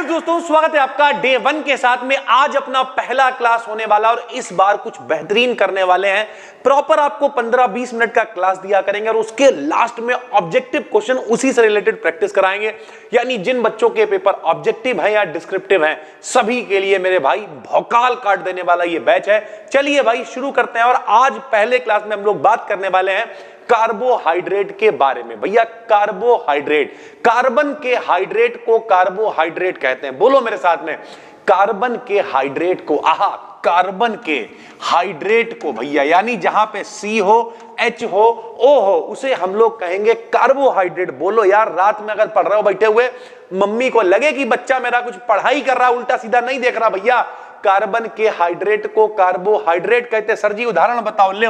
Friends दोस्तों, स्वागत है आपका डे 1 के साथ में। आज अपना पहला क्लास होने वाला और इस बार कुछ बेहतरीन करने वाले हैं। प्रॉपर आपको 15-20 मिनट का क्लास दिया करेंगे और उसके लास्ट में ऑब्जेक्टिव क्वेश्चन उसी से रिलेटेड प्रैक्टिस कराएंगे। यानी जिन बच्चों के पेपर ऑब्जेक्टिव है या डिस्क्रिप्टिव है, सभी के लिए मेरे भाई भौकाल काट देने वाला ये बैच है। चलिए भाई शुरू करते हैं। और आज पहले क्लास में हम लोग बात करने वाले हैं कार्बोहाइड्रेट के बारे में। भैया कार्बोहाइड्रेट, कार्बन के हाइड्रेट को कार्बोहाइड्रेट कहते हैं। बोलो मेरे साथ में, कार्बन के हाइड्रेट को, आहा, कार्बन के हाइड्रेट को भैया, यानी जहां पे C हो, H हो, O हो, उसे हम लोग कहेंगे कार्बोहाइड्रेट। बोलो यार, रात में अगर पढ़ रहे हो बैठे हुए, मम्मी को लगे कि बच्चा मेरा कुछ पढ़ाई कर रहा, उल्टा सीधा नहीं देख रहा। भैया कार्बन के हाइड्रेट को कार्बोहाइड्रेट कहते। सर जी उदाहरण बताओ। ले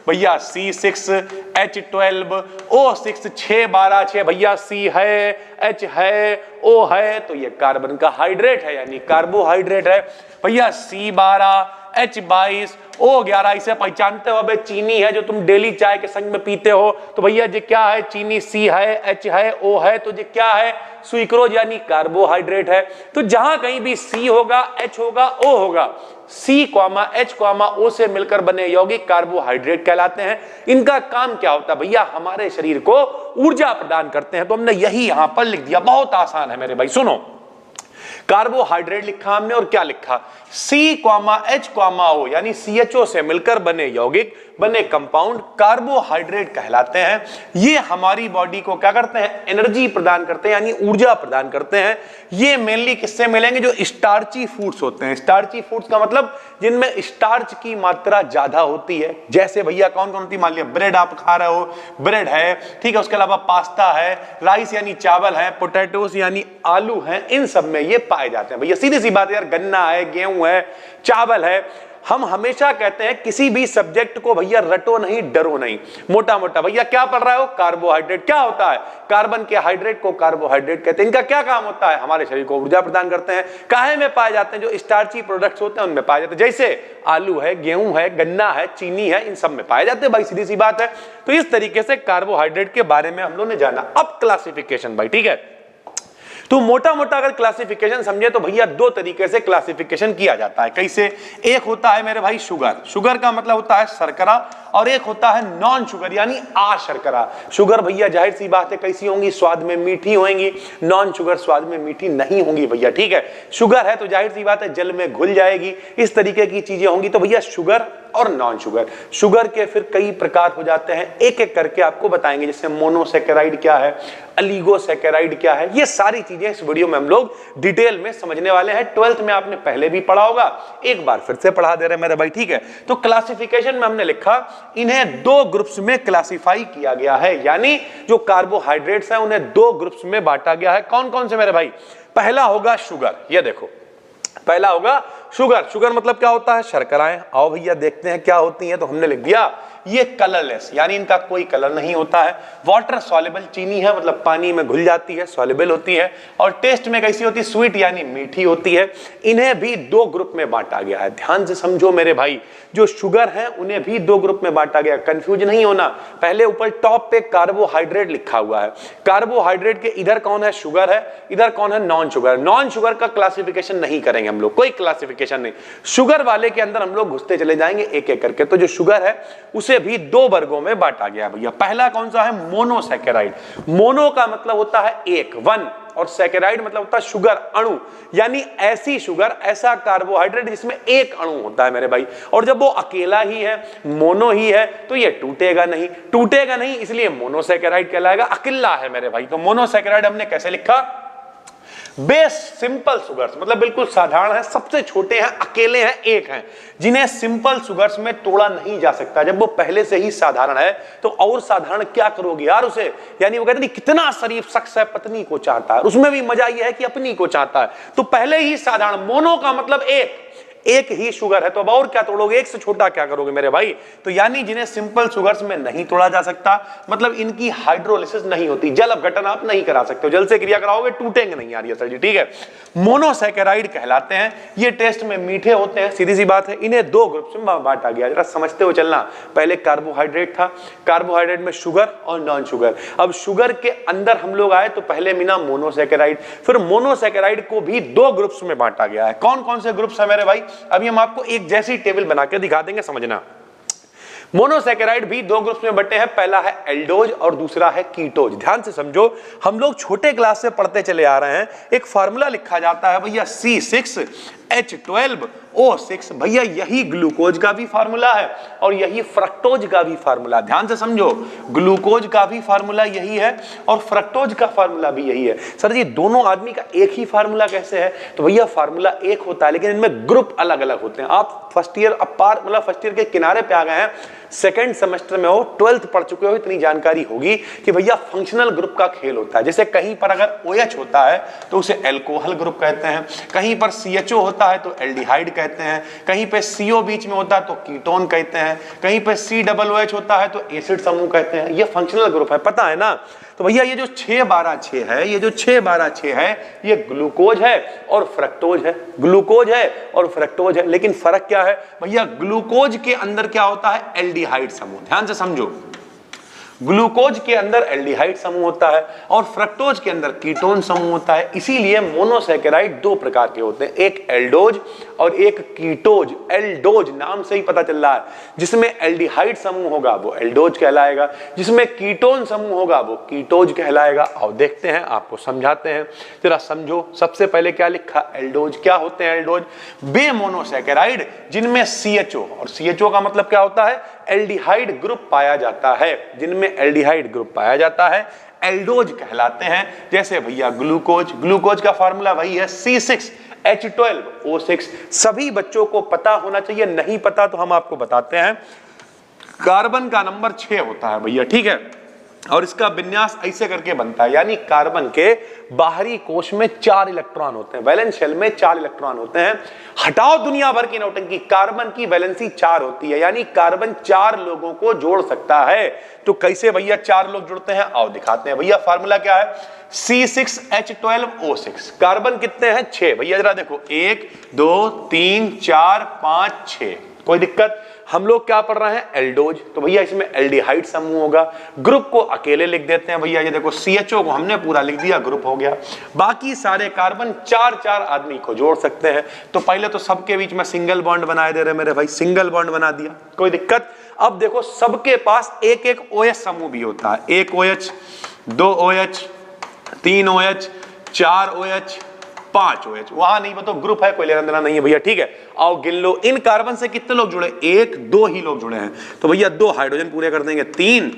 भैया C6H12 O6 612 भैया C है, H है, O है, तो ये कार्बन का हाइड्रेट है, यानी कार्बोहाइड्रेट है। भैया C12H22 O11, इसे पहचानते हो? अबे चीनी है जो तुम डेली चाय के संग में पीते हो। तो भैया ये क्या है? चीनी। C है, H है, O है, तो ये क्या है? सुक्रोज, यानी कार्बोहाइड्रेट है। तो जहां कहीं भी C होगा, H होगा, O होगा, C, H, O से मिलकर बने यौगिक कार्बोहाइड्रेट कहलाते हैं। इनका काम क्या होता है भैया? हमारे शरीर को ऊर्जा प्रदान करते हैं। तो हमने यही यहां पर लिख दिया, बहुत आसान है मेरे भाई। सुनो, कार्बोहाइड्रेट लिखा हमने और क्या लिखा? C, H, O, यानी CHO से मिलकर बने यौगिक, बने कंपाउंड कार्बोहाइड्रेट कहलाते हैं। ये हमारी बॉडी को क्या करते हैं? एनर्जी प्रदान करते हैं, यानी ऊर्जा प्रदान करते हैं। ये मेनली किससे मिलेंगे? जो स्टार्ची फूड्स होते हैं। स्टार्ची फूड्स का मतलब जिनमें स्टार्च की मात्रा ज्यादा होती है। जैसे भैया कौन कौन सी? मान लिया ब्रेड आप खा रहे हो, ब्रेड है, ठीक है, उसके अलावा पास्ता है, राइस यानी चावल है, पोटैटोस यानी आलू है, इन सब में ये पाए जाते हैं। भैया सीधी सी बात है यार, गन्ना है, गेहूं है, चावल है। हम हमेशा कहते हैं किसी भी सब्जेक्ट को भैया रटो नहीं, डरो नहीं, मोटा मोटा भैया क्या पढ़ रहे हो? कार्बोहाइड्रेट। क्या होता है? कार्बन के हाइड्रेट को कार्बोहाइड्रेट कहते हैं। इनका क्या काम होता है? हमारे शरीर को ऊर्जा प्रदान करते हैं। काहे में पाए जाते हैं? जो स्टार्ची प्रोडक्ट्स होते हैं उनमें पाए जाते हैं। जैसे आलू है, गेहूं है, गन्ना है, चीनी है, इन सब में पाए जाते हैं भाई, सीधी सी बात है। तो इस तरीके से कार्बोहाइड्रेट के बारे में हम लोग ने जाना। अब क्लासिफिकेशन भाई, ठीक है। तो मोटा मोटा अगर क्लासिफिकेशन समझे तो भैया दो तरीके से क्लासिफिकेशन किया जाता है। कैसे? एक होता है मेरे भाई शुगर। शुगर का मतलब होता है शर्करा, और एक होता है नॉन शुगर, यानी अशर्करा। शुगर भैया जाहिर सी बात है कैसी होंगी? स्वाद में मीठी होंगी। नॉन शुगर स्वाद में मीठी नहीं होंगी भैया, ठीक है। शुगर है तो जाहिर सी बात है जल में घुल जाएगी, इस तरीके की चीजें होंगी। तो भैया शुगर और नॉन शुगर। शुगर के फिर कई प्रकार हो जाते हैं, एक एक करके आपको बताएंगे। जैसे मोनोसैकेराइड क्या है, अलिगोसैकेराइड क्या है, ये सारी चीजें इस वीडियो में हम लोग डिटेल में समझने वाले हैं। 12th में आपने पहले भी पढ़ा होगा, एक बार फिर से पढ़ा दे रहे हैं मेरे भाई, ठीक है। तो क्लासिफिकेशन में हमने लिखा, इन्हें दो ग्रुप्स में क्लासिफाई किया गया है, यानी जो कार्बोहाइड्रेट्स हैं उन्हें दो ग्रुप्स में बांटा गया है। कौन कौन से मेरे भाई? पहला होगा शुगर। ये देखो, पहला होगा शुगर। शुगर मतलब क्या होता है? शर्कराएं। आओ भैया देखते हैं क्या होती हैं। तो हमने लिख दिया ये कलरलेस, यानी इनका कोई कलर नहीं होता है। वाटर सॉल्युबल, चीनी है मतलब पानी में घुल जाती है, सॉल्युबल होती है। और टेस्ट में कैसी होती है? स्वीट, यानी मीठी होती है। इन्हें भी दो ग्रुप में बांटा गया है। ध्यान से समझो मेरे भाई, जो शुगर है उन्हें भी दो ग्रुप में बांटा गया। कंफ्यूज नहीं होना। पहले ऊपर टॉप पे कार्बोहाइड्रेट लिखा हुआ है। कार्बोहाइड्रेट के इधर कौन है? शुगर है, इधर कौन है? Non sugar. नॉन शुगर का क्लासिफिकेशन नहीं करेंगे हम लोग, कोई क्लासिफिकेशन नहीं। शुगर वाले के अंदर हम लोग घुसते चले जाएंगे एक एक करके। तो जो शुगर है उसे भी दो वर्गों में बांटा गया भैया। पहला कौन सा है? मोनोसैकेराइड। मोनो का मतलब होता है एक, वन, और सैकेराइड मतलब होता है शुगर, अणु, यानी ऐसी शुगर, ऐसा कार्बोहाइड्रेट जिसमें एक अणु होता है मेरे भाई। और जब वो अकेला ही है, मोनो ही है, तो ये टूटेगा नहीं। टूटेगा नहीं इसलिए मोनोसैकेराइड कहलाएगा। अकेला है मेरे भाई, तो मोनोसैकेराइड हमने कैसे लिखा? बेस सिंपल सुगर्स, मतलब बिल्कुल साधारण है, सबसे छोटे हैं, अकेले हैं, एक हैं, जिन्हें सिंपल सुगर्स में तोड़ा नहीं जा सकता। जब वो पहले से ही साधारण है तो और साधारण क्या करोगे यार उसे? यानी वो कहते हैं कितना शरीफ शख्स है पत्नी को चाहता है, उसमें भी मजा ये है कि अपनी को चाहता है। तो पहले ही साधारण। मोनो का मतलब एक, एक ही शुगर है, तो अब और क्या तोड़ोगे, एक से छोटा क्या करोगे मेरे भाई। तो यानी जिन्हें सिंपल शुगर्स में नहीं तोड़ा जा सकता, मतलब इनकी हाइड्रोलिसिस नहीं होती, जल अपघटन आप नहीं करा सकते हो, जल से क्रिया कराओगे टूटेंगे नहीं यार ये सर जी, ठीक है। मोनोसैकेराइड कहलाते हैं, ये टेस्ट में मीठे होते हैं, सीधी सी बात है। इन्हें दो ग्रुप्स में बांटा गया, जरा समझते हुए चलना। पहले कार्बोहाइड्रेट था, कार्बोहाइड्रेट में शुगर और नॉन शुगर। अब शुगर के अंदर हम लोग आए तो पहले मिला मोनोसैकेराइड, फिर मोनोसैकेराइड को भी दो ग्रुप्स में बांटा गया है। कौन कौन से ग्रुप्स है मेरे भाई, अभी हम आपको एक जैसी टेबल बना के दिखा देंगे, समझना। मोनोसैकेराइड भी दो ग्रुप्स में बटे हैं, पहला है एल्डोज और दूसरा है कीटोज। ध्यान से समझो, हम लोग छोटे क्लास से पढ़ते चले आ रहे हैं, एक फार्मूला लिखा जाता है भैया C6H12O6। भैया यही ग्लूकोज का भी फार्मूला है और यही फ्रक्टोज का भी फार्मूला। ध्यान से समझो, ग्लूकोज का भी फार्मूला यही है और फ्रक्टोज का फार्मूला भी यही है। सर जी दोनों आदमी का एक ही फार्मूला कैसे है, तो भैया फार्मूला एक होता है लेकिन इनमें ग्रुप अलग अलग होते हैं। आप फर्स्ट ईयर अपार मतलब फर्स्ट ईयर के किनारे पे आ गए हैं, सेकंड सेमेस्टर में हो, 12th पढ़ चुके हो, इतनी जानकारी होगी कि भैया फंक्शनल ग्रुप का खेल होता है। जैसे कहीं पर अगर OH होता है तो उसे एल्कोहल ग्रुप कहते हैं, कहीं पर CHO होता है तो एल्डिहाइड कहते हैं, कहीं पे CO बीच में होता है तो कीटोन कहते हैं, कहीं पे COOH होता है तो एसिड समूह कहते हैं। ये फंक्शनल ग्रुप है, पता है ना। तो भैया ये जो 6-12-6 है, ये जो 6-12-6 है, ये ग्लूकोज है और फ्रक्टोज है, ग्लूकोज है और फ्रक्टोज है। लेकिन फर्क क्या है भैया, ग्लूकोज के अंदर क्या होता है, एल्डिहाइड समूह। ध्यान से समझो, ग्लूकोज के अंदर एल्डिहाइड समूह होता है और फ्रक्टोज के अंदर कीटोन समूह होता है। इसीलिए मोनोसैकेराइड दो प्रकार के होते हैं, एक एल्डोज और एक कीटोज। एल्डोज नाम से ही पता चल रहा है, जिसमें एल्डिहाइड समूह होगा वो एल्डोज कहलाएगा, जिसमें कीटोन समूह होगा वो कीटोज कहलाएगा। और देखते हैं, आपको समझाते हैं, जरा समझो। सबसे पहले क्या लिखा, एल्डोज। क्या होते हैं एल्डोज, वे मोनोसैकेराइड जिनमें CHO, और CHO का मतलब क्या होता है, एल्डिहाइड ग्रुप पाया जाता है, जिनमें एल्डिहाइड ग्रुप पाया जाता है, एल्डोज कहलाते हैं। जैसे भैया ग्लूकोज, ग्लूकोज का फार्मूला वही है C6H12O6। सभी बच्चों को पता होना चाहिए, नहीं पता तो हम आपको बताते हैं। कार्बन का नंबर 6 होता है भैया, ठीक है, और इसका विन्यास ऐसे करके बनता है, यानी कार्बन के बाहरी कोश में 4 इलेक्ट्रॉन होते हैं, वैलेंस शेल में 4 इलेक्ट्रॉन होते हैं। हटाओ दुनिया भर की नौटंकी, कार्बन की वैलेंसी 4 होती है, यानी कार्बन 4 लोगों को जोड़ सकता है। तो कैसे भैया 4 लोग जुड़ते हैं, आओ दिखाते हैं। भैया फार्मूला क्या है, C6H12O6। कार्बन कितने हैं, 6। भैया जरा देखो, 1 2 3 4 5 6। कोई दिक्कत, हम लोग क्या पढ़ रहे हैं, एल्डोज। तो भैया इसमें एल्डिहाइड समूह होगा, ग्रुप को अकेले लिख देते हैं भैया। ये देखो CHO को हमने पूरा लिख दिया, ग्रुप हो गया। बाकी सारे कार्बन 4-4 आदमी को जोड़ सकते हैं। तो पहले तो सबके बीच में सिंगल बॉन्ड बनाए दे रहे मेरे भाई, सिंगल बॉन्ड बना दिया, कोई दिक्कत। अब देखो सबके पास एक एक OH समूह भी होता है, 1 OH 2 OH 3 OH 4 OH 5 OH। वहां नहीं बताओ ग्रुप है, कोई लेना देना नहीं है भैया, ठीक है। आओ गिन लो, इन कार्बन से कितने लोग जुड़े, 1 2 ही लोग जुड़े हैं। तो भैया 2 हाइड्रोजन पूरे कर देंगे, 3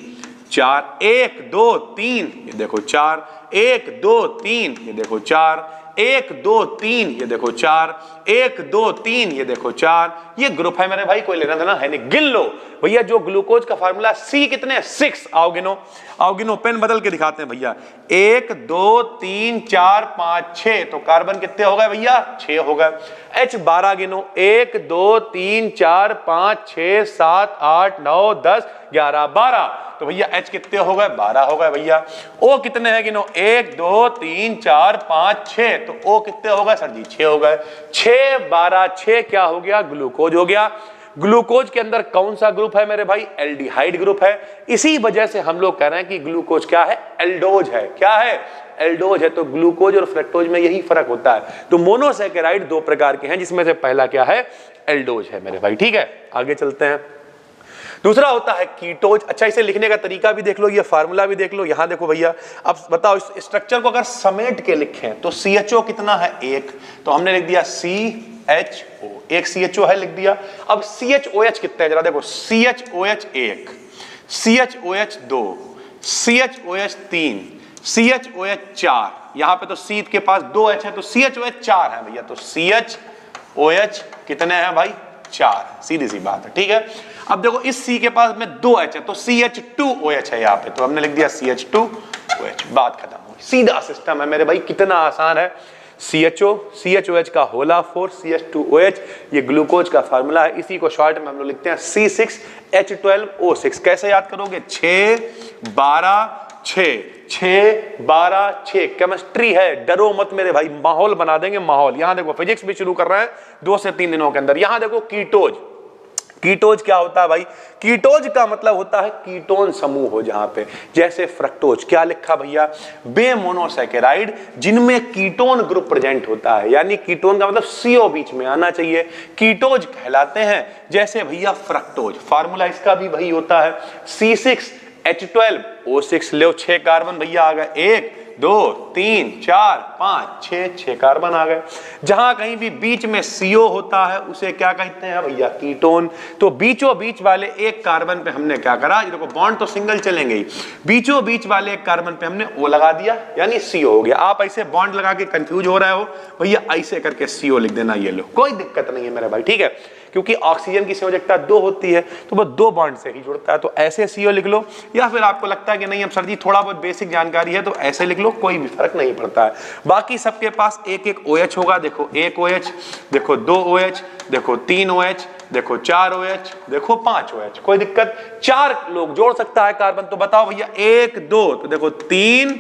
4 1 2 3, ये देखो 4 1 2 3, ये देखो 4 1 2 3, ये देखो 4 1 2 3, ये देखो 4। ये ग्रुप है मेरे भाई, कोई लेना देना है नहीं, गिन लो भैया। जो ग्लूकोज का फार्मूला C कितने, 6। आओ गिनो, आओ गिनो, पेन बदल के दिखाते हैं भैया। 1 2 3 4 5 6, तो कार्बन कितने हो गए भैया, 6 हो गए। H12 गिनो, 1 2 3 4 5 6 7 8 9 10 11 12, तो भैया H कितने हो गए, 12 हो गए भैया। O कितने हैं गिनो, 1 2 3 4 5 6, तो O कितने हो गए सर जी, 6 हो गए। 6 12 6 क्या हो गया, ग्लूकोज हो गया। ग्लूकोज के अंदर कौन सा ग्रुप है मेरे भाई, एल्डिहाइड ग्रुप है। इसी वजह से हम लोग कह रहे हैं कि ग्लूकोज क्या है, एल्डोज है। क्या है, एल्डोज है। तो ग्लूकोज और फ्रक्टोज में यही फर्क होता है। तो मोनोसैकेराइड दो प्रकार के हैं, जिसमें से पहला क्या है, एल्डोज है मेरे भाई, ठीक है। आगे चलते हैं, दूसरा होता है कीटोज। अच्छा, इसे लिखने का तरीका भी देख लो, ये फार्मूला भी देख लो। यहां देखो भैया, अब बताओ इस स्ट्रक्चर को अगर समेट के लिखें तो CHO कितना है, 1, तो हमने लिख दिया CHO, एक CHO है, लिख दिया। अब CHOH कितने हैं जरा देखो, CHOH 1, CHOH 2, CHOH 3, CHOH 4। यहां पे तो C के पास 2 H है, तो CHOH 4 है भैया। तो CHOH कितने हैं भाई, 4, सीधी सी बात है, ठीक है। अब देखो इस C के पास में 2 H है, तो CH2OH है यहाँ पे, तो हमने लिख दिया CH2OH, बात खत्म हो गई। सीधा सिस्टम है मेरे भाई, कितना आसान है। CHOH का होल ऑफ 4 CH2OH, ये ग्लूकोज का फार्मूला है, इसी को शॉर्ट में हम लोग लिखते हैं C6H12O6। कैसे याद करोगे? 6 12 6, 6 12 6, केमिस्ट्री है, डरो मत मेरे भाई, माहौल बना देंगे माहौल। यहां देखो फिजिक्स भी शुरू कर रहे हैं 2 से 3 दिनों के अंदर। यहां देखो कीटोज, कीटोज क्या होता है भाई? कीटोज का मतलब होता है कीटोन समूह हो जहां पे, जैसे फ्रक्टोज, क्या लिखा भैया? बे मोनोसैकेराइड जिनमें कीटोन ग्रुप प्रेजेंट होता है, यानी कीटोन का मतलब CO बीच में आना चाहिए, कीटोज कहलाते हैं। जैसे भैया फ्रक्टोज, फार्मूला इसका भी भाई होता है C6H12O6। लो 6 कार्बन भैया आ गए, 1 2 3 4 5 6 कार्बन आ गए। जहां कहीं भी बीच में CO होता है उसे क्या कहते हैं भैया? कीटोन। तो बीचों बीच वाले एक कार्बन पे हमने क्या करा? ये देखो बॉन्ड तो सिंगल चलेंगे ही, बीचों बीच वाले एक कार्बन पे हमने O लगा दिया, यानी CO हो गया। आप ऐसे बॉन्ड लगा के कंफ्यूज हो रहे हो भैया, ऐसे करके CO लिख देना, ये लो, कोई दिक्कत नहीं है मेरे भाई, ठीक है? क्योंकि ऑक्सीजन की संयोजकता 2 होती है तो वो 2 बॉन्ड से ही जुड़ता है, तो ऐसे CO लिख लो, या फिर आपको लगता है कि नहीं अब सर जी थोड़ा बहुत बेसिक जानकारी है तो ऐसे लिख लो, कोई भी फर्क नहीं पड़ता है। बाकी सबके पास एक एक OH होगा, देखो 1 OH, देखो 2 OH, देखो 3 OH, देखो 4 OH, देखो 5 OH, कोई दिक्कत? 4 लोग जोड़ सकता है कार्बन, तो बताओ भैया 1 2, तो देखो 3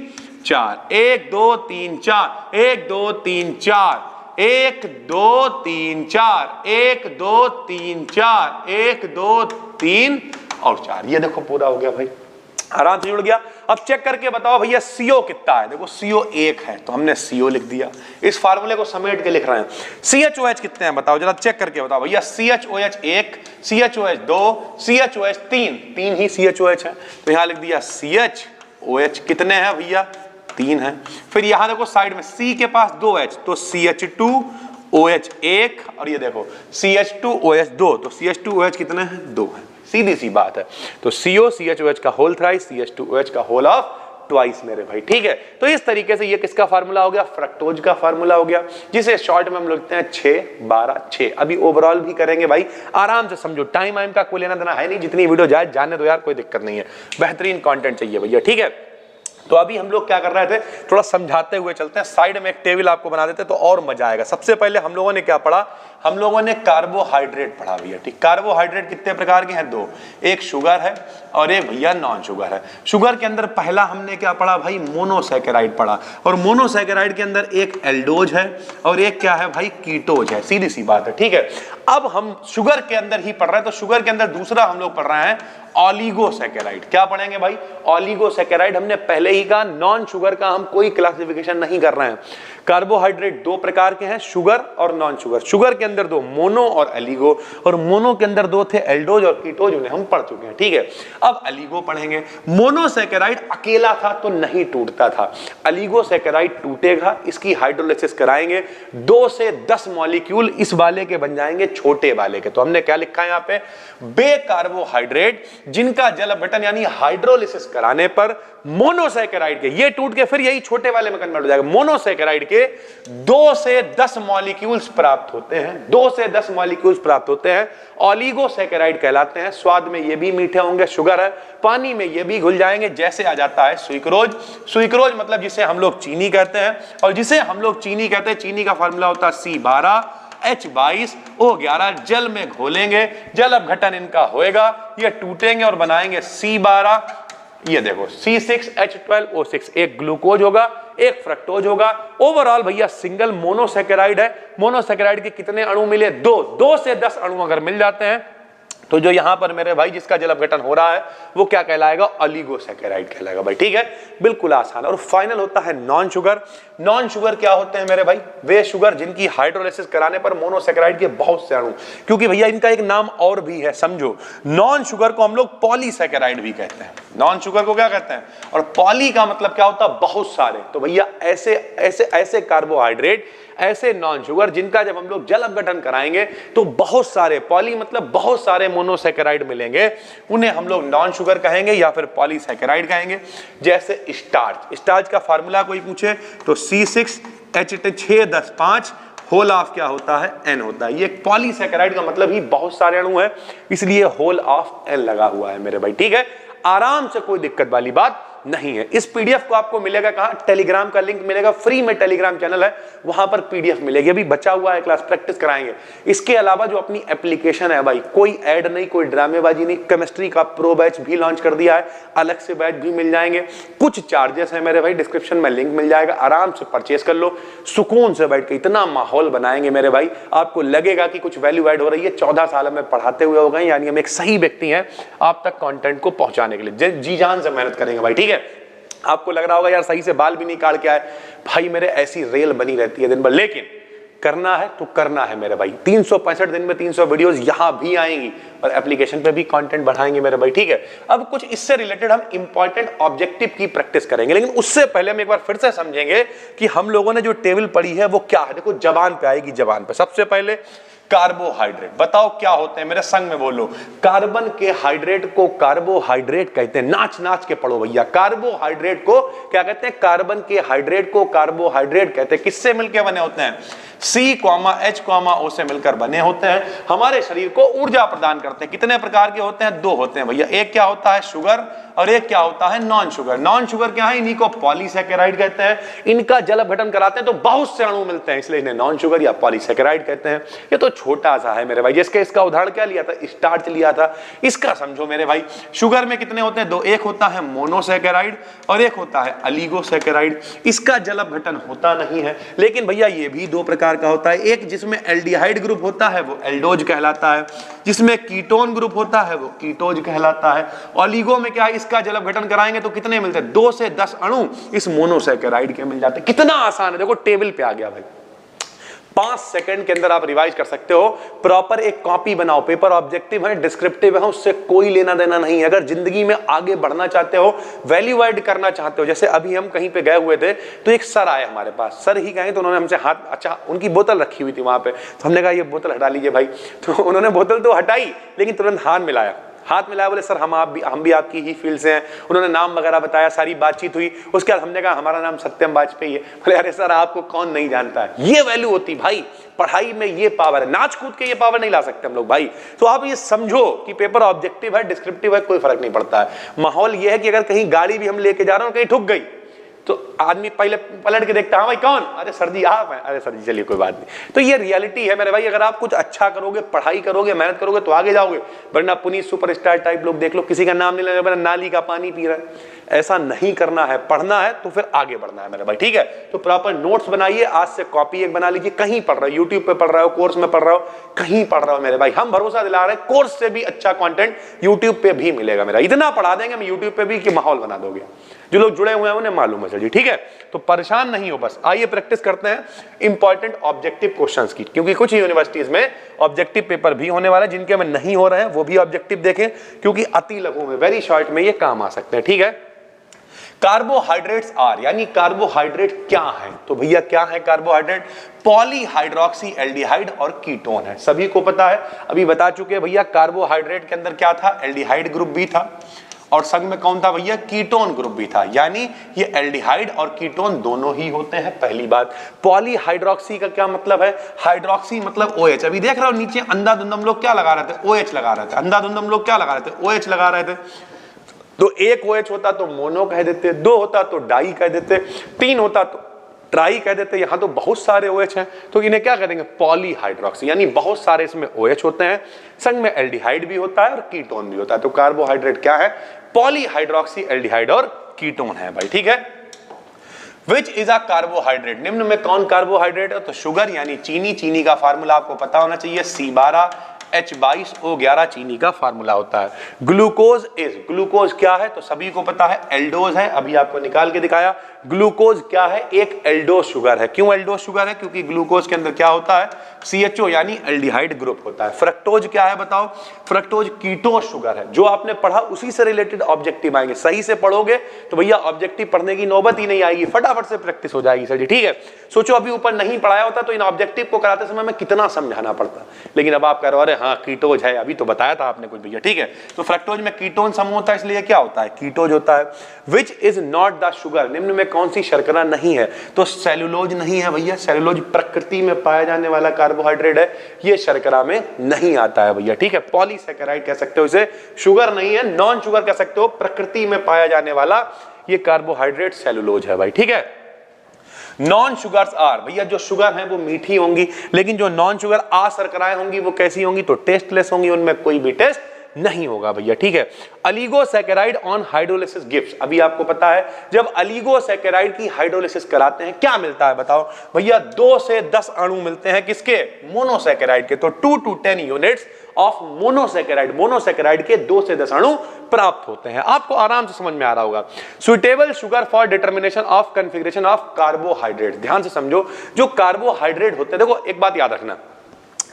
4, 1 2 3 4, 1 2 3 4, 1 2 3 4, 1 2 3 4, 1 2 3 और 4, ये देखो पूरा हो गया भाई, आराम से जुड़ गया। अब चेक करके बताओ भैया CO कितना है? देखो CO 1 है तो हमने CO लिख दिया, इस फार्मूले को समेट के लिख रहे हैं। CHOH कितने हैं बताओ जरा, चेक करके बताओ भैया। CHOH 1, CHOH 2, CHOH 3 ही CHOH है, तो यहां लिख दिया CHOH कितने हैं भैया? 3 है। फिर यहां देखो साइड में C के पास 2 H, तो CH2OH 1, और ये देखो CH2OH 2, तो CH2OH कितने हैं? 2 है, सीधी सी बात है। तो CO CHOH का होल थ्राइस, CH2OH का होल ऑफ ट्वाइस मेरे भाई, ठीक है? तो इस तरीके से ये किसका फार्मूला हो गया? फ्रक्टोज का फार्मूला हो गया, जिसे शॉर्ट में हम लिखते हैं 6 12 6। अभी ओवरऑल भी करेंगे भाई, आराम से समझो, टाइम का कोई लेना देना है नहीं, जितनी वीडियो जाए जाने दो यार, कोई दिक्कत नहीं है, बेहतरीन कंटेंट चाहिए भैया, ठीक है? तो अभी हम लोग क्या कर रहे थे, थोड़ा समझाते हुए चलते हैं। साइड में एक टेबल आपको बना देते तो और मजा आएगा। सबसे पहले हम लोगों ने क्या पढ़ा? हम लोगों ने कार्बोहाइड्रेट पढ़ा भैया, ठीक? कार्बोहाइड्रेट कितने प्रकार के हैं? 2, एक शुगर है और एक भैया नॉन शुगर है। शुगर के अंदर पहला हमने क्या पढ़ा भाई? मोनोसैकेराइड पढ़ा, और मोनोसैकेराइड के अंदर एक एल्डोज है और एक क्या है भाई? कीटोज है, सीधी सी बात है, ठीक है? अब हम शुगर के अंदर ही पढ़ रहे हैं, तो शुगर के अंदर दूसरा हम लोग पढ़ रहे हैं ऑलिगोसैकेराइड। क्या पढ़ेंगे भाई? ऑलिगोसैकेराइड। हमने पहले ही कहा नॉन शुगर का हम कोई क्लासिफिकेशन नहीं कर रहे हैं। कार्बोहाइड्रेट 2 प्रकार के हैं, शुगर और नॉन शुगर। शुगर के अंदर 2 मोनो और एलिगो, और मोनो के अंदर 2 थे एल्डोज और कीटोज, उन्हें हम पढ़ चुके हैं, ठीक है? अब एलिगो पढ़ेंगे। मोनोसैकेराइड अकेला था तो नहीं टूटता था, एलिगोसैकेराइड टूटेगा, इसकी हाइड्रोलाइसिस कराएंगे, 2 से 10 मॉलिक्यूल इस वाले के बन जाएंगे छोटे वाले के। तो हमने क्या लिखा है यहाँ पे? बेकार्बोहाइड्रेट जिनका जल अपघटन यानी हाइड्रोलिसिस कराने पर मोनोसैकेराइड के, ये टूट के फिर यही छोटे वाले में कन्वर्ट हो जाएगा, मोनोसैकेराइड के 2 से 10 मॉलिक्यूल्स प्राप्त होते हैं, 2 से 10 मॉलिक्यूल्स प्राप्त होते हैं, ऑलिगोसैकेराइड कहलाते हैं। स्वाद में ये भी मीठे होंगे, शुगर है, पानी में ये भी घुल जाएंगे। जैसे आ जाता है सुइक्रोज, सुइक्रोज मतलब जिसे हम लोग चीनी कहते हैं, और जिसे हम लोग चीनी कहते हैं, चीनी का फार्मूला होता है C12H22O11, जल में घोलेंगे, जल अपघटन इनका होएगा, ये टूटेंगे और बनाएंगे C12। ये देखो C6H12O6, एक ग्लूकोज होगा, एक फ्रक्टोज होगा। ओवरऑल भैया सिंगल मोनोसैकेराइड है। मोनोसैकेराइड के कितने अणु मिले? 2 से 10 अणु अगर मिल जाते हैं तो जो यहां पर मेरे भाई जिसका जल अपघटन हो रहा है वो क्या कहलाएगा? ऑलिगोसैकेराइड कहलाएगा भाई, ठीक है? बिल्कुल आसान। और फाइनल होता है नॉन शुगर। नॉन शुगर क्या होते हैं मेरे भाई? वे शुगर जिनकी हाइड्रोलाइसिस कराने पर मोनोसैकेराइड के बहुत से अणु, क्योंकि भैया इनका एक नाम और भी है, समझो। नॉन शुगर को हम लोग पॉलीसैकेराइड भी कहते हैं। नॉन शुगर को क्या कहते हैं? और पॉली का मतलब क्या होता है? बहुत सारे। तो भैया ऐसे ऐसे ऐसे कार्बोहाइड्रेट, ऐसे नॉन शुगर जिनका जब हम लोग जल अपघटन कराएंगे तो बहुत सारे, पॉली मतलब बहुत सारे मोनोसैकेराइड मिलेंगे, उन्हें हम लोग नॉन शुगर कहेंगे या फिर पॉलीसैकेराइड कहेंगे। जैसे स्टार्च, स्टार्च का फार्मूला कोई पूछे तो C6H610 होल ऑफ क्या होता है? N होता है। ये पॉलीसैकेराइड का मतलब ही बहुत सारे अणु है, इसलिए होल ऑफ N लगा हुआ है मेरे भाई, ठीक है? आराम से, कोई दिक्कत वाली बात नहीं है। इस पीडीएफ को आपको मिलेगा कहां? टेलीग्राम का लिंक मिलेगा, फ्री में टेलीग्राम चैनल है, वहां पर पीडीएफ मिलेगी। अभी बचा हुआ है क्लास, प्रैक्टिस कराएंगे। इसके अलावा जो अपनी एप्लीकेशन है भाई, कोई ऐड नहीं, कोई ड्रामेबाजी नहीं। केमिस्ट्री का प्रो बैच भी लॉन्च कर दिया है, अलग से बैच भी मिल जाएंगे। कुछ चार्जेस है मेरे भाई, डिस्क्रिप्शन में लिंक मिल जाएगा, आराम से परचेस कर लो, सुकून से बैठ के इतना माहौल बनाएंगे मेरे भाई, आपको लगेगा कि कुछ वैल्यू ऐड हो रही है। 14 साल में पढ़ाते हुए हो गए, यानी हम एक सही व्यक्ति हैं आप तक कंटेंट को पहुंचाने के लिए। जी जान से मेहनत करेंगे भाई, ठीक है। आपको लग रहा होगा यार सही से बाल भी नहीं काट के आए, भाई मेरे ऐसी रेल बनी रहती है दिन भर, लेकिन करना है तो करना है मेरे भाई। 365 दिन में 300 वीडियोस यहां भी आएंगी और एप्लीकेशन पे भी कंटेंट बढ़ाएंगे मेरे भाई, ठीक है। अब कुछ इससे रिलेटेड हम इंपॉर्टेंट ऑब्जेक्टिव की प्रैक्टिस करेंगे, लेकिन उससे पहले हम एक बार फिर से समझेंगे कि हम लोगों ने जो टेबल पढ़ी है वो क्या है। देखो जबान पे आएगी, जबान पे सबसे पहले कार्बोहाइड्रेट। बताओ क्या होते हैं, मेरे संग में बोलो। कार्बन के हाइड्रेट को कार्बोहाइड्रेट कहते हैं। नाच नाच के पढ़ो भैया। कार्बोहाइड्रेट को क्या कहते हैं? कार्बन के हाइड्रेट को कार्बोहाइड्रेट कहते हैं। किससे मिलकर बने होते हैं? CH, O से मिलकर बने होते हैं। हमारे शरीर को ऊर्जा प्रदान करते हैं। कितने प्रकार के होते हैं? 2 होते हैं भैया। एक क्या होता है? शुगर, और एक क्या होता है? Non sugar. नॉन शुगर क्या है? इन्हीं को पॉलीसैकेराइड कहते हैं। इनका जल अपघटन कराते हैं तो बहुत से अणु मिलते हैं, इसलिए इन्हें नॉन शुगर या पॉलीसैकेराइड कहते हैं। ये तो छोटा सा है मेरे भाई, जिसके इसका उदाहरण क्या लिया था? स्टार्च लिया था। इसका समझो मेरे भाई, शुगर में कितने होते हैं? 2। एक होता है मोनोसैकेराइड और एक होता है अलीगोसैकेराइड। इसका जल अपघटन होता नहीं है, लेकिन भैया ये भी 2 प्रकार का होता है। एक जिसमें एल्डिहाइड ग्रुप होता है वो एल्डोज कहलाता है, जिसमें कीटोन ग्रुप होता है वो कीटोज कहलाता है। ओलिगो में क्या है? इसका जल अपघटन कराएंगे तो कितने मिलते हैं? 2 से 10 अणु इस मोनोसैकेराइड के मिल जाते हैं। कितना आसान है, देखो टेबल पे आ गया भाई। 5 सेकंड के अंदर आप रिवाइज कर सकते हो। प्रॉपर एक कॉपी बनाओ, पेपर ऑब्जेक्टिव है, डिस्क्रिप्टिव है, उससे कोई लेना देना नहीं है। अगर जिंदगी में आगे बढ़ना चाहते हो, वैल्यू ऐड करना चाहते हो, जैसे अभी हम कहीं पे गए हुए थे तो एक सर आए हमारे पास। सर ही कहेंगे तो उन्होंने हमसे हाथ, अच्छा उनकी बोतल रखी हुई थी वहां पे, तो हमने कहा ये बोतल हटा लीजिए भाई। तो उन्होंने बोतल तो हटाई, लेकिन तुरंत हाथ मिलाया। बोले सर हम भी आपकी ही फील्ड से हैं। उन्होंने नाम वगैरह बताया, सारी बातचीत हुई। उसके बाद हमने कहा हमारा नाम सत्यम वाजपेयी है। बोले अरे सर आपको कौन नहीं जानता है। ये वैल्यू होती भाई, पढ़ाई में ये पावर है। नाच कूद के ये पावर नहीं ला सकते हम लोग भाई। तो आप ये समझो कि पेपर ऑब्जेक्टिव है, डिस्क्रिप्टिव है, कोई फर्क नहीं पड़ता है। माहौल ये है कि अगर कहीं गाड़ी भी हम लेके जा रहे हो, कहीं ठुक गई तो आदमी पहले पलट के देखता है, हाँ भाई कौन? अरे सर जी आप हैं। अरे सर जी चलिए कोई बात नहीं। तो ये रियलिटी है मेरे भाई। अगर आप कुछ अच्छा करोगे, पढ़ाई करोगे, मेहनत करोगे तो आगे जाओगे। वरना पुनीत सुपरस्टार टाइप लोग देख लो, किसी का नाम नहीं लेना, नाली का पानी पी रहा है। ऐसा नहीं करना है। पढ़ना है तो फिर आगे बढ़ना है मेरे भाई, ठीक है। तो प्रॉपर नोट्स बनाइए, आज से कॉपी एक बना लीजिए। कहीं पढ़ रहे हो, यूट्यूब पे पढ़ रहे हो, कोर्स में पढ़ रहे हो, कहीं पढ़ रहे हो मेरे भाई, हम भरोसा दिला रहे हैं कोर्स से भी अच्छा कंटेंट यूट्यूब पे भी मिलेगा मेरा। इतना पढ़ा देंगे हम यूट्यूब पे भी कि माहौल बना दोगे। जो लोग जुड़े हुए हैं उन्हें मालूम है सर जी, ठीक है। तो परेशान नहीं हो, बस आइए प्रैक्टिस करते हैं इंपॉर्टेंट ऑब्जेक्टिव क्वेश्चंस की, क्योंकि कुछ यूनिवर्सिटीज में ऑब्जेक्टिव पेपर भी होने वाला है। जिनके में नहीं हो रहे हैं वो भी ऑब्जेक्टिव देखें, क्योंकि अति लघु में, वेरी शॉर्ट में ये काम आ सकते हैं, ठीक है। कार्बोहाइड्रेट्स आर, यानी कार्बोहाइड्रेट क्या है? तो भैया क्या है कार्बोहाइड्रेट? पॉलीहाइड्रोक्सी एल्डिहाइड और कीटोन है, सभी को पता है, अभी बता चुके हैं भैया। कार्बोहाइड्रेट के अंदर क्या था? एल्डिहाइड ग्रुप भी था, और संग में कौन था भैया? कीटोन ग्रुप भी था। यानी ये एल्डिहाइड और कीटोन दोनों ही होते हैं, पहली बात। पॉलीहाइड्रोक्सी का क्या मतलब है? हाइड्रोक्सी मतलब OH। अभी देख रहे हो नीचे अंधाधुंध हम लोग क्या लगा रहे थे? OH लगा रहे थे। अंधाधुंध हम लोग क्या लगा रहे थे? OH लगा रहे थे। तो एक OH होता तो मोनो कह देते, 2 होता तो डाई कह देते, 3 होता तो ट्राई कह देते। यहां तो बहुत सारे OH हैं, तो इन्हें क्या कह देंगे? पॉलीहाइड्रोक्सी। यानी बहुत सारे इसमें OH होते हैं, संग में एल्डिहाइड भी होता है और कीटोन भी होता है। तो कार्बोहाइड्रेट क्या है? पॉलीहाइड्रोक्सी एल्डिहाइड और कीटोन है भाई, ठीक है। Which is a carbohydrate? निम्न में कौन कार्बोहाइड्रेट है? तो शुगर यानी चीनी। चीनी का फार्मूला आपको पता होना चाहिए, C12H22O11 चीनी का फार्मूला होता है। ग्लूकोज इज, ग्लूकोज क्या है? तो सभी को पता है एल्डोज है, अभी आपको निकाल के दिखाया। ग्लूकोज क्या है? एक एल्डोज शुगर है। क्यों एल्डोज शुगर है? क्योंकि ग्लूकोज के अंदर क्या होता है? CHO यानी एल्डिहाइड ग्रुप होता है। फ्रक्टोज क्या है बताओ? फ्रक्टोज कीटोज शुगर है। जो आपने पढ़ा उसी से रिलेटेड ऑब्जेक्टिव आएंगे। सही से पढ़ोगे तो भैया ऑब्जेक्टिव पढ़ने की नौबत ही नहीं आएगी, फटाफट से प्रैक्टिस हो जाएगी सर जी, ठीक है। सोचो अभी ऊपर नहीं पढ़ाया होता तो इन ऑब्जेक्टिव को कराते समय में कितना समझाना पड़ता, लेकिन अब आप कह रहे हो अरे हाँ कीटोज है, अभी तो बताया था आपने कुछ भैया, ठीक है। तो फ्रक्टोज में कीटोन समूह होता है, इसलिए क्या होता है? कीटोज होता है। Which is not the sugar? निम्न में कौन सी शर्करा नहीं है? तो सेलुलोज नहीं है भैया। सेलुलोज प्रकृति में पाया जाने वाला कार्बोहाइड्रेट है, ये शर्करा में नहीं आता है भैया, ठीक है। पॉलीसैकेराइड कह सकते हो इसे, शुगर नहीं है, नॉन शुगर कह सकते हो, प्रकृति में पाया जाने वाला ये कार्बोहाइड्रेट सेलुलोज है भाई, ठीक है। नॉन शुगर्स आर, भैया जो शुगर हैं वो मीठी होंगी, लेकिन जो नॉन शुगर आ शर्कराएं होंगी वो कैसी होंगी, तो टेस्टलेस होंगी, उनमें कोई भी टेस्ट नहीं होगा भैया, ठीक है। अलीगोसैकेराइड ऑन हाइड्रोलिसिस गिव्स, अभी आपको पता है जब अलीगोसैकेराइड की हाइड्रोलिसिस कराते हैं क्या मिलता है बताओ भैया, 2 से 10 अणु मिलते हैं किसके, मोनोसैकेराइड के, तो 2 to 10 units of monosaccharide, monosaccharide के 2 से 10 अणु प्राप्त होते हैं। आपको आराम से समझ में आ रहा होगा। Suitable sugar for determination of configuration of carbohydrate, ध्यान से समझो, जो कार्बोहाइड्रेट होते हैं, देखो एक बात याद रखना,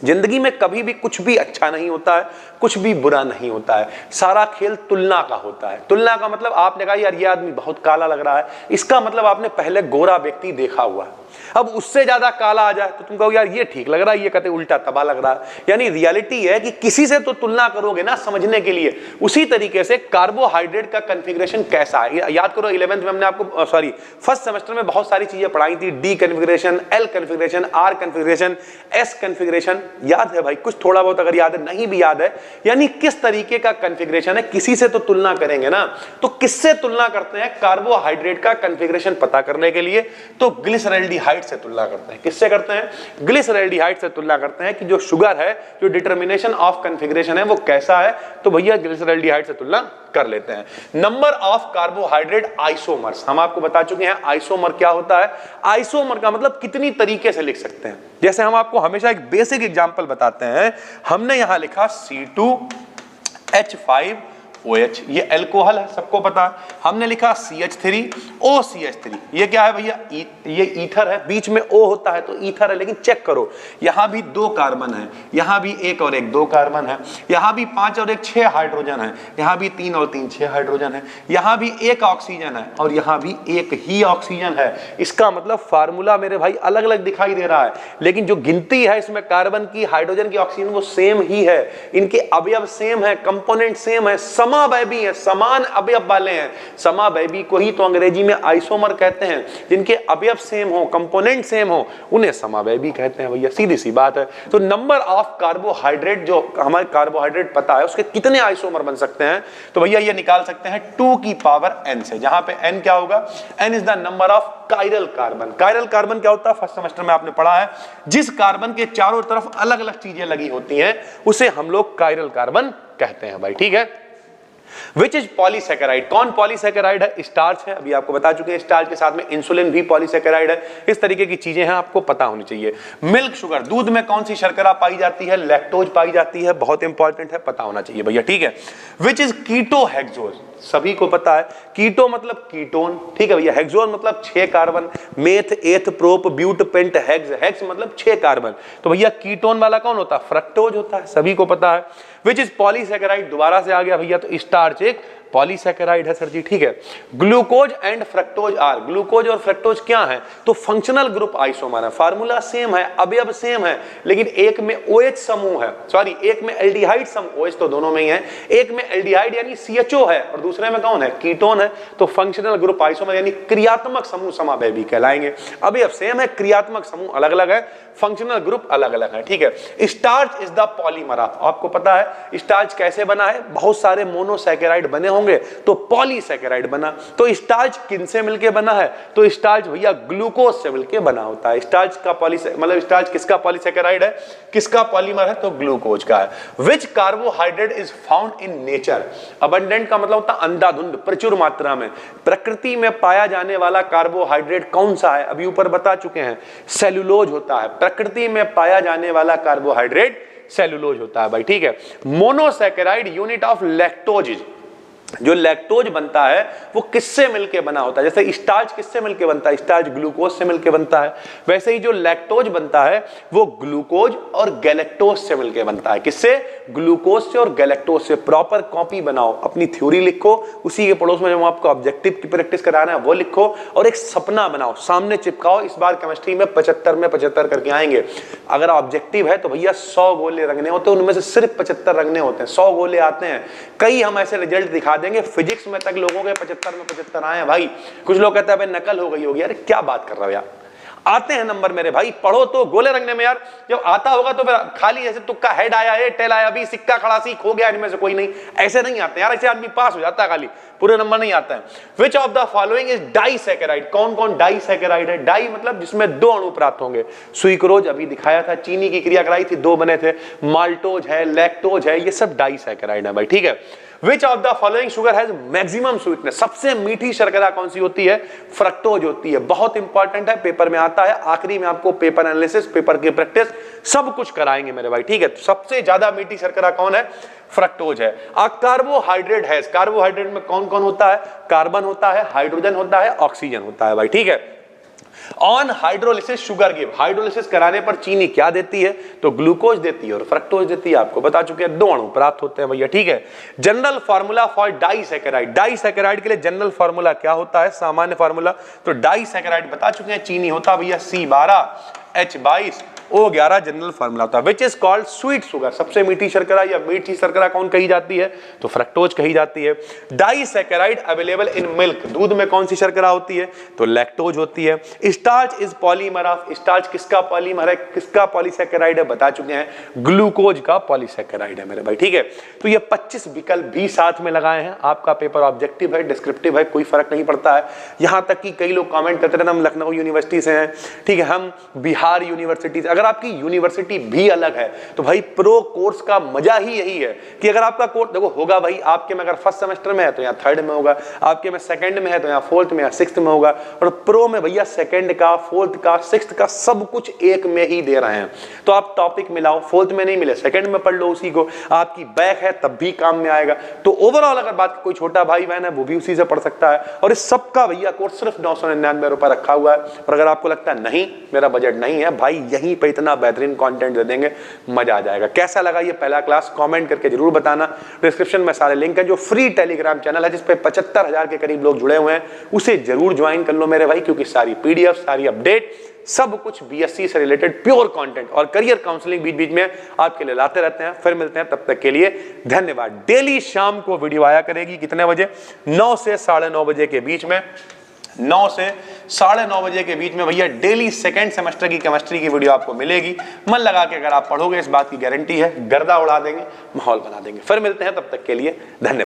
जिंदगी में कभी भी कुछ भी अच्छा नहीं होता है, कुछ भी बुरा नहीं होता है, सारा खेल तुलना का होता है। तुलना का मतलब आपने कहा यार ये आदमी बहुत काला लग रहा है, इसका मतलब आपने पहले गोरा व्यक्ति देखा हुआ है, अब उससे ज्यादा काला आ जाए तो तुम कहो यार ये ठीक लग रहा है, ये कहते उल्टा तबाह लग रहा है। यानी रियलिटी है कि किसी से तो तुलना करोगे ना समझने के लिए। उसी तरीके से कार्बोहाइड्रेट का कन्फिग्रेशन कैसा है, याद करो 11th में हमने आपको फर्स्ट सेमेस्टर में बहुत सारी चीजें पढ़ाई थी, D configuration, L configuration, R configuration, S configuration, याद है भाई, कुछ थोड़ा बहुत अगर याद है, नहीं भी याद है, यानी किस तरीके का कन्फिग्रेशन है, किसी से तो तुलना करेंगे ना, तो किससे तुलना करते हैं कार्बोहाइड्रेट का कन्फिग्रेशन पता करने के लिए, तो ग्लिसरॉल्डिहाइड से तुलना करते हैं। किससे करते हैं, ग्लिसरॉल्डिहाइड से तुलना करते हैं कि जो शुगर है, जो डिटर्मिनेशन ऑफ कन्फिग्रेशन है वो कैसा है, तो भैया ग्लिसरॉल्डिहाइड से तुलना कर लेते हैं। नंबर ऑफ कार्बोहाइड्रेट आइसोमर्स, हम आपको बता चुके हैं आइसोमर क्या होता है। आइसोमर का मतलब कितनी तरीके से लिख सकते हैं, जैसे हम आपको हमेशा एक बेसिक एग्जांपल बताते हैं, हमने यहां लिखा C2H5OH, ये अल्कोहल है, सबको पता है। हमने लिखा CH3OCH3, ये क्या है भैया, ये ईथर है, बीच में O होता है तो ईथर है, लेकिन चेक करो यहां भी 2 कार्बन है, यहां भी 1 और 1 2 कार्बन है, यहां भी 5 और 1 6 हाइड्रोजन है, यहां भी 3 और 3 6 हाइड्रोजन है, यहां भी 1 ऑक्सीजन है और यहां भी 1 ही ऑक्सीजन है। इसका मतलब फार्मूला मेरे भाई अलग अलग दिखाई दे रहा है, लेकिन जो गिनती है इसमें कार्बन की, हाइड्रोजन की, ऑक्सीजन वो सेम ही है, इनके अवयव सेम है, कंपोनेंट सेम है, समावयवी है, समान अवयव वाले हैं। समावयवी को ही तो अंग्रेजी में आइसोमर कहते हैं, जिनके अवयव सेम हो, कंपोनेंट सेम हो, उन्हें समावयवी कहते हैं भैया, सीधी सी बात है। तो नंबर ऑफ कार्बोहाइड्रेट, जो हमारे कार्बोहाइड्रेट पता है उसके कितने आइसोमर बन सकते हैं, तो भैया ये निकाल सकते हैं 2 की पावर n से, जहां पे n क्या होगा, n is the number of chiral carbon. Chiral carbon क्या होता है, फर्स्ट सेमेस्टर में आपने पढ़ा है, जिस कार्बन के चारों तरफ अलग अलग चीजें लगी होती हैं उसे हम लोग कायरल कार्बन कहते हैं भाई, ठीक है। विच इज पॉलीसैकेराइड, कौन पॉलीसैकेराइड है, स्टार्च है, अभी आपको बता चुके हैं, स्टार्च के साथ में इंसुलिन भी पॉलीसैकेराइड है। इस तरीके की चीजें हैं, आपको पता होनी चाहिए। मिल्क शुगर, दूध में कौन सी शर्करा पाई जाती है, लैक्टोज पाई जाती है, बहुत इंपॉर्टेंट है, पता होना चाहिए भैया, ठीक है। विच इज कीटोहेक्सोज, सभी को पता है, कीटो मतलब कीटोन, ठीक है भैया, हेक्सोन मतलब 6 carbon, meth, eth, prop, but, pent, hex, hex मतलब 6 कार्बन, तो भैया कीटोन वाला कौन होता है, फ्रक्टोज होता है, सभी को पता है। विच इज पॉलीसैकेराइड, दोबारा से आ गया भैया, तो स्टार्च एक पॉलीसैकेराइड है सर जी, ठीक है। Glucose and fructose are, glucose और फ्रक्टोज क्या है, तो फंक्शनल ग्रुप आइसोमर है, फार्मूला सेम है, अवयव सेम है, लेकिन एक में OH समूह है, सॉरी एक में एल्डिहाइड समूह, OH तो दोनों में ही है, एक में एल्डिहाइड यानी CHO है और दूसरे में कौन है, कीटोन है, तो फंक्शनल ग्रुप आइसोमर यानी क्रियात्मक समूह समावयवी कहलाएंगे। अवयव सेम है, क्रियात्मक समूह अलग अलग है, फंक्शनल ग्रुप अलग अलग है, ठीक है। स्टार्च इज द पॉलीमर, आपको पता है स्टार्च कैसे बना है, बहुत सारे मोनोसैकेराइड बने होंगे तो पॉलीसैकेराइड बना। तो स्टार्च किनसे मिलके बना है, तो स्टार्च भैया ग्लूकोज से मिलके बना होता है। स्टार्च का मतलब स्टार्च किसका पॉलीसैकेराइड है, किसका पॉलीमर है, तो ग्लूकोज का है। Which carbohydrate is found in nature, abundant का मतलब होता है अंधाधुंध, प्रचुर मात्रा में, प्रकृति में पाया जाने वाला कार्बोहाइड्रेट कौन सा है, अभी ऊपर बता चुके हैं, सेलुलोज होता है, प्रकृति में पाया जाने वाला कार्बोहाइड्रेट सेलुलोज होता है भाई, ठीक है। मोनोसैकेराइड यूनिट ऑफ लैक्टोज, जो लैक्टोज बनता है वो किससे मिलके बना होता है, जैसे स्टार्च किससे मिलके बनता है, स्टार्च ग्लूकोज से मिलके बनता है, वैसे ही जो लैक्टोज बनता है वो ग्लूकोज और गैलेक्टोज से मिलके बनता है। किससे, ग्लूकोज से और गैलेक्टोज से। प्रॉपर कॉपी बनाओ, अपनी थ्योरी लिखो, उसी के पड़ोस में जो आपको ऑब्जेक्टिव की प्रैक्टिस कराना है वो लिखो, और एक सपना बनाओ, सामने चिपकाओ। इस बार केमिस्ट्री में 75 में 75 करके आएंगे। अगर ऑब्जेक्टिव है तो भैया 100 गोले रंगने होते हैं, उनमें से सिर्फ 75 रंगने होते हैं, 100 गोले आते हैं। कई हम ऐसे रिजल्ट दिखा देंगे, फिजिक्स में तक लोगों के 75 में 75 आए हैं भाई। कुछ लोग कहते हैं भाई नकल हो गई होगी, अरे क्या बात कर रहा हो यार, आते हैं नंबर मेरे भाई, पढ़ो तो गोले रंगने में यार। जब आता होगा तो फिर खाली ऐसे तुक्का हेड आया है, टेल आया, अभी सिक्का खड़ासी खो गया, इनमें से कोई नहीं, ऐसे नहीं आते यार। ऐसे आदमी पास हो जाता है, खाली पूरे नंबर नहीं आता है। Which of the following is disaccharide? कौन कौन डाइसैकेराइड है? डाई मतलब जिसमें दो अणु प्राप्त होंगे। सुइक्रोज अभी दिखाया था, चीनी की क्रिया कराई थी, दो बने थे। माल्टोज है, लैक्टोज है, ये सब डाइसैकेराइड है भाई, ठीक है। Which of the following sugar has maximum sweetness? सबसे मीठी शर्करा कौन सी होती है? फ्रक्टोज होती है। बहुत इंपॉर्टेंट है, पेपर में आता है। आखिरी में आपको पेपर एनालिसिस, पेपर की प्रैक्टिस सब कुछ कराएंगे मेरे भाई, ठीक है। सबसे ज्यादा मीठी शर्करा कौन है? फ्रक्टोज है। कार्बोहाइड्रेट है, कार्बोहाइड्रेट में कौन कौन होता है? कार्बन होता है, हाइड्रोजन होता है, ऑक्सीजन होता है भाई, ठीक है। On hydrolysis sugar give, hydrolysis कराने पर चीनी क्या देती है? तो ग्लूकोज देती है और फ्रक्टोज देती है। आपको बता चुके हैं, दो अणु प्राप्त होते हैं भैया, ठीक है। General formula for disaccharide, disaccharide के लिए जनरल फार्मूला क्या होता है? सामान्य फार्मूला तो डाइसैकेराइड बता चुके हैं, चीनी होता भैया C12H22 O11 जनरल फार्मूला होता है। Which is called sweet sugar, सबसे मीठी शर्करा या मीठी शर्करा कौन कही जाती है? तो फ्रक्टोज कही जाती है। डाइसैकेराइड अवेलेबल इन मिल्क, दूध में कौन सी शर्करा होती है? तो लैक्टोज होती है। Starch is polymer of, starch किसका पॉलीमर है, किसका पॉलीसैकेराइड है? बता चुके हैं, ग्लूकोज का पॉलीसैकेराइड है मेरे भाई, ठीक है। तो ये 25 विकल्प भी साथ में लगाए हैं। आपका पेपर ऑब्जेक्टिव है, डिस्क्रिप्टिव है, कोई फर्क नहीं पड़ता है। यहां तक कि कई लोग कमेंट करते हैं हम लखनऊ यूनिवर्सिटी से हैं, ठीक है, हम बिहार यूनिवर्सिटी से। अगर आपकी यूनिवर्सिटी भी अलग है तो भाई प्रो कोर्स का मजा ही यही है कि अगर आपका कोर्स देखो होगा भाई, आपके में अगर फर्स्ट सेमेस्टर में है तो यहाँ थर्ड में होगा, आपके में सेकंड में है तो यहाँ फोर्थ में या सिक्स्थ में होगा, और प्रो में भैया सेकंड का, फोर्थ का, सिक्स्थ का सब कुछ एक में ही दे रहे हैं। तो आप टॉपिक मिलाओ, फोर्थ में नहीं मिले सेकंड में पढ़ लो उसी को, आपकी बैक है तब भी काम में आएगा। तो ओवरऑल अगर बात कोई छोटा भाई बहन है वो भी उसी से पढ़ सकता है। और इस सबका भैया कोर्स सिर्फ 999 रुपए रखा हुआ है। और अगर आपको लगता है नहीं मेरा बजट नहीं है भाई, यहीं पे इतना बेहतरीन कंटेंट दे देंगे, मजा आ जाएगा। कैसा लगा ये पहला क्लास कमेंट करके जरूर बताना। डिस्क्रिप्शन में सारे लिंक है। जो फ्री टेलीग्राम चैनल है जिसपे 75,000 के करीब लोग जुड़े हुए हैं, उसे जरूर ज्वाइन कर लो मेरे भाई, क्योंकि सारी पीडीएफ, सारी अपडेट, सब कुछ बीएससी से रिलेटेड प्योर कंटेंट और करियर काउंसलिंग बीच बीच में आपके लिए लाते रहते हैं। फिर मिलते हैं, तब तक के लिए धन्यवाद। डेली शाम को वीडियो आया करेगी, कितने बजे? 9 से 9:30 बजे के बीच में, 9 से 9:30 बजे के बीच में भैया डेली सेकंड सेमेस्टर की केमिस्ट्री की वीडियो आपको मिलेगी। मन लगा के अगर आप पढ़ोगे, इस बात की गारंटी है, गर्दा उड़ा देंगे, माहौल बना देंगे। फिर मिलते हैं, तब तक के लिए धन्यवाद।